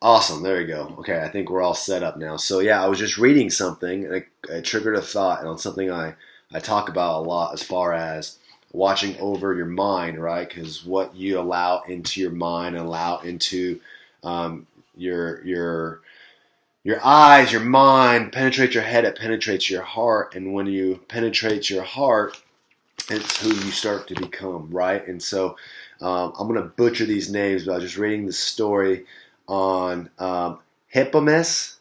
Awesome. There you go. Okay, I think we're all set up now. So yeah, I was just reading something and it triggered a thought and on something I talk about a lot as far as watching over your mind, right? Because what you allow into your mind, allow into um, your your eyes, your mind penetrates your head, it penetrates your heart, and when you penetrate your heart, it's who you start to become, right? And so I'm going to butcher these names, but I was just reading the story on Hippomus,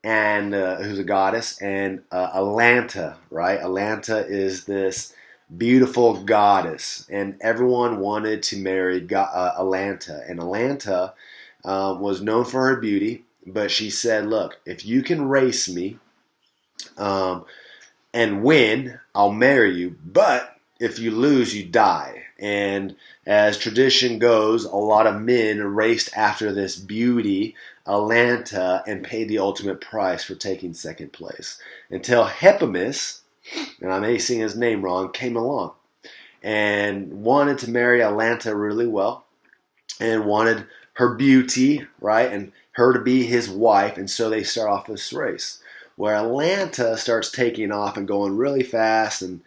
and who's a goddess, and Atlanta, right? Atlanta is this beautiful goddess, and everyone wanted to marry Atlanta. And Atlanta was known for her beauty, but she said, "Look, if you can race me um, and win, I'll marry you. But if you lose, you die." And as tradition goes, a lot of men raced after this beauty, Atlanta, and paid the ultimate price for taking second place. Until Hippomus, and I may sing his name wrong, came along and wanted to marry Atlanta really well and wanted her beauty, right, and her to be his wife. And so they start off this race where Atlanta starts taking off and going really fast and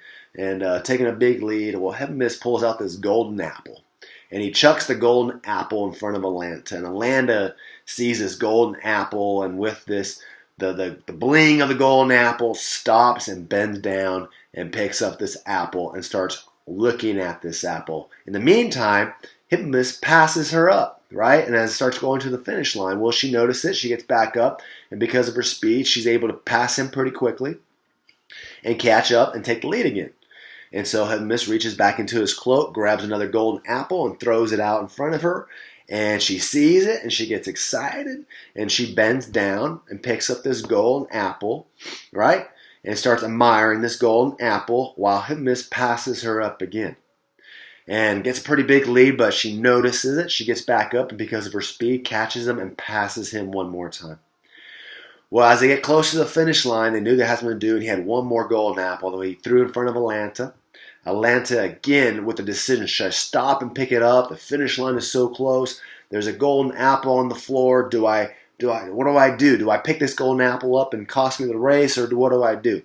taking a big lead. Well, Hippomus pulls out this golden apple, and he chucks the golden apple in front of Atlanta. And Atlanta sees this golden apple, and with this, the bling of the golden apple, stops and bends down and picks up this apple and starts looking at this apple. In the meantime, Hippomus passes her up, right? And as it starts going to the finish line, well, she notices it. She gets back up, and because of her speed, she's able to pass him pretty quickly and catch up and take the lead again. And so Hippomus reaches back into his cloak, grabs another golden apple, and throws it out in front of her. And she sees it, and she gets excited, and she bends down and picks up this golden apple, right? And starts admiring this golden apple while Hippomus passes her up again. And gets a pretty big lead, but she notices it. She gets back up, and because of her speed, catches him and passes him one more time. Well, as they get close to the finish line, they knew they had something to do, and he had one more golden apple that he threw in front of Atlanta. Atlanta, again, with the decision, should I stop and pick it up? The finish line is so close. There's a golden apple on the floor. What do I do? Do I pick this golden apple up and cost me the race, or what do I do?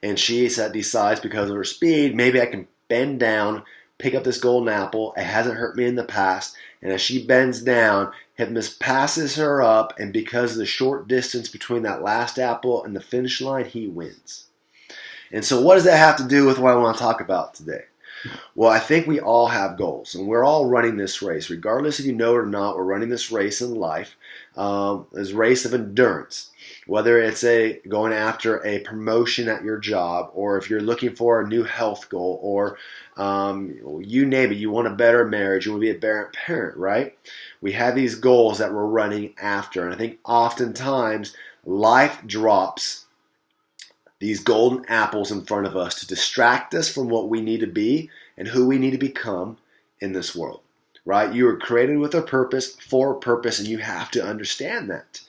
And she decides, because of her speed, maybe I can bend down, pick up this golden apple. It hasn't hurt me in the past. And as she bends down, Hippomus passes her up, and because of the short distance between that last apple and the finish line, he wins. And so what does that have to do with what I want to talk about today? Well, I think we all have goals, and we're all running this race. Regardless if you know it or not, we're running this race in life, this race of endurance. Whether it's going after a promotion at your job, or if you're looking for a new health goal, or you name it, you want a better marriage, you want to be a better parent, right? We have these goals that we're running after, and I think oftentimes life drops these golden apples in front of us to distract us from what we need to be and who we need to become in this world, right? You were created with a purpose, for a purpose, and you have to understand that.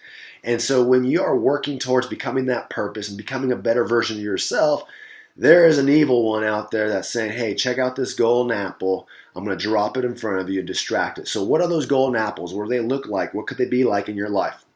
And so when you are working towards becoming that purpose and becoming a better version of yourself, there is an evil one out there that's saying, hey, check out this golden apple. I'm going to drop it in front of you and distract it. So what are those golden apples? What do they look like? What could they be like in your life?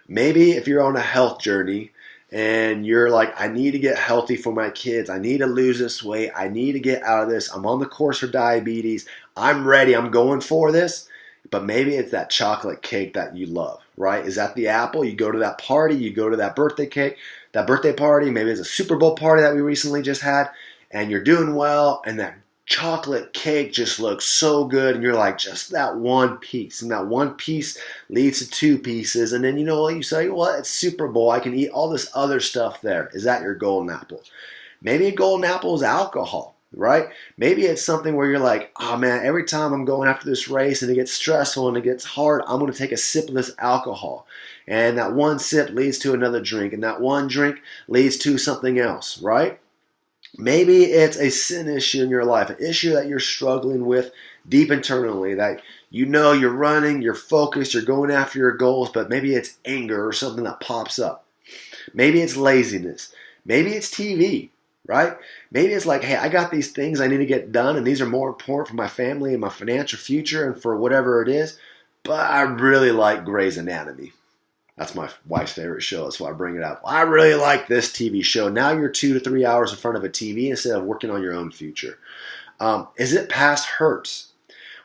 Maybe if you're on a health journey, and you're like, I need to get healthy for my kids. I need to lose this weight. I need to get out of this. I'm on the course for diabetes. I'm ready. I'm going for this. But maybe it's that chocolate cake that you love, right? Is that the apple? You go to that party. You go to that birthday cake, that birthday party. Maybe it's a Super Bowl party that we recently just had. And you're doing well. And that chocolate cake just looks so good, and you're like, just that one piece, and that one piece leads to two pieces, and then you say, well, it's Super Bowl, I can eat all this other stuff there. Is that your golden apple? Maybe a golden apple is alcohol, right? Maybe it's something where you're like, oh man, every time I'm going after this race and it gets stressful and it gets hard, I'm going to take a sip of this alcohol, and that one sip leads to another drink, and that one drink leads to something else, right? Maybe it's a sin issue in your life, an issue that you're struggling with deep internally, that you're running, you're focused, you're going after your goals, but maybe it's anger or something that pops up. Maybe it's laziness. Maybe it's TV, right? Maybe it's like, hey, I got these things I need to get done, and these are more important for my family and my financial future and for whatever it is. but I really like Grey's Anatomy. That's my wife's favorite show. That's why I bring it up. I really like this TV show. Now you're 2 to 3 hours in front of a TV instead of working on your own future. Is it past hurts?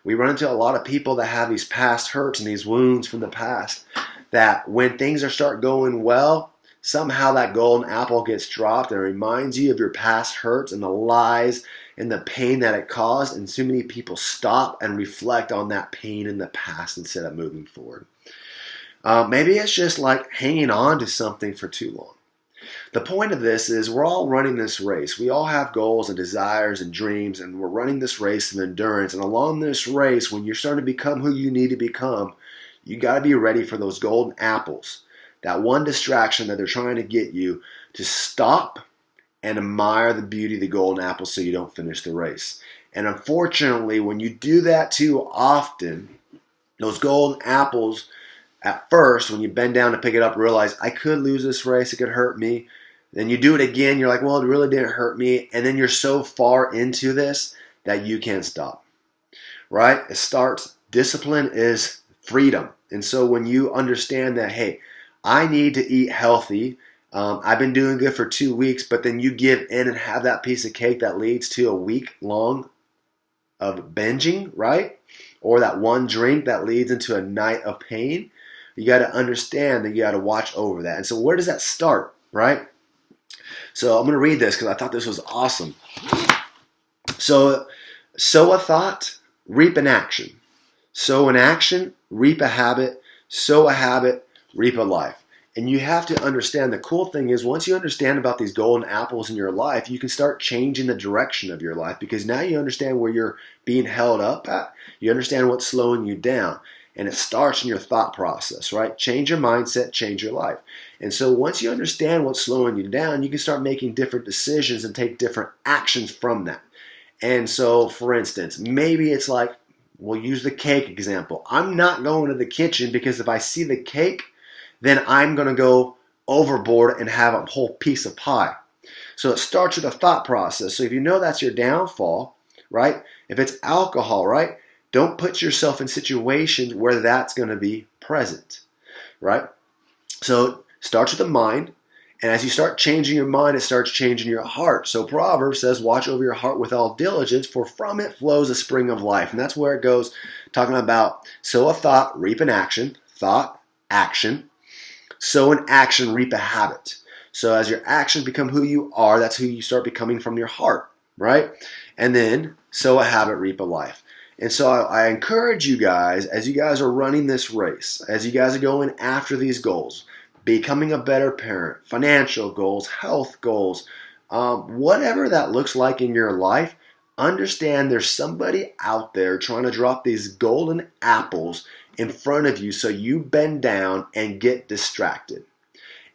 We run into a lot of people that have these past hurts and these wounds from the past that when things start going well, somehow that golden apple gets dropped and it reminds you of your past hurts and the lies and the pain that it caused. And so many people stop and reflect on that pain in the past instead of moving forward. Maybe it's just like hanging on to something for too long. The point of this is we're all running this race. We all have goals and desires and dreams, and we're running this race of endurance. And along this race, when you're starting to become who you need to become, you got to be ready for those golden apples. That one distraction that they're trying to get you to stop and admire the beauty of the golden apple so you don't finish the race. And unfortunately, when you do that too often, those golden apples, at first, when you bend down to pick it up, realize, I could lose this race, it could hurt me. Then you do it again, you're like, well, it really didn't hurt me. And then you're so far into this that you can't stop, right? It starts, discipline is freedom. And so when you understand that, hey, I need to eat healthy, I've been doing good for 2 weeks, but then you give in and have that piece of cake that leads to a week long of binging, right? Or that one drink that leads into a night of pain. You got to understand that you got to watch over that. And so where does that start, right? So I'm going to read this because I thought this was awesome. So, sow a thought, reap an action. Sow an action, reap a habit. Sow a habit, reap a life. And you have to understand, the cool thing is once you understand about these golden apples in your life, you can start changing the direction of your life because now you understand where you're being held up at. You understand what's slowing you down. And it starts in your thought process, right? Change your mindset, change your life. And so once you understand what's slowing you down, you can start making different decisions and take different actions from that. And so, for instance, maybe it's like, we'll use the cake example. I'm not going to the kitchen because if I see the cake, then I'm going to go overboard and have a whole piece of pie. So it starts with a thought process. So if you know that's your downfall, right? If it's alcohol, right? Don't put yourself in situations where that's going to be present, right? So it starts with the mind, and as you start changing your mind, it starts changing your heart. So Proverbs says, watch over your heart with all diligence, for from it flows a spring of life. And that's where it goes, talking about sow a thought, reap an action. Thought, action. Sow an action, reap a habit. So as your actions become who you are, that's who you start becoming from your heart, right? And then sow a habit, reap a life. And so I encourage you guys, as you guys are running this race, as you guys are going after these goals, becoming a better parent, financial goals, health goals, whatever that looks like in your life, understand there's somebody out there trying to drop these golden apples in front of you so you bend down and get distracted.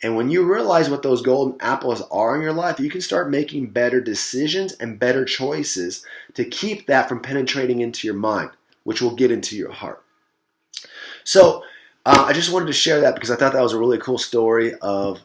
And when you realize what those golden apples are in your life, you can start making better decisions and better choices to keep that from penetrating into your mind, which will get into your heart. So I just wanted to share that because I thought that was a really cool story of,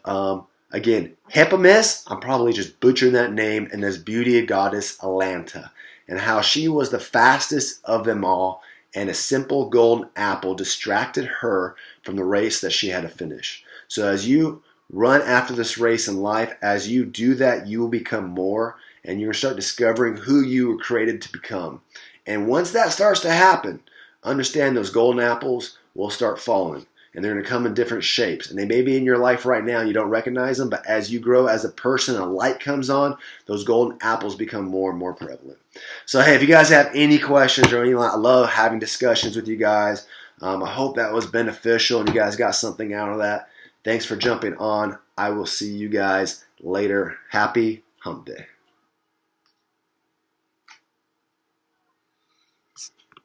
again, Hippomis, I'm probably just butchering that name, and this beauty goddess Atalanta, and how she was the fastest of them all, and a simple golden apple distracted her from the race that she had to finish. So as you run after this race in life, as you do that, you will become more, and you're going to start discovering who you were created to become. And once that starts to happen, understand those golden apples will start falling, and they're going to come in different shapes. And they may be in your life right now, you don't recognize them, but as you grow as a person, a light comes on, those golden apples become more and more prevalent. So hey, if you guys have any questions or anything, I love having discussions with you guys. I hope that was beneficial and you guys got something out of that. Thanks for jumping on. I will see you guys later. Happy Hump Day.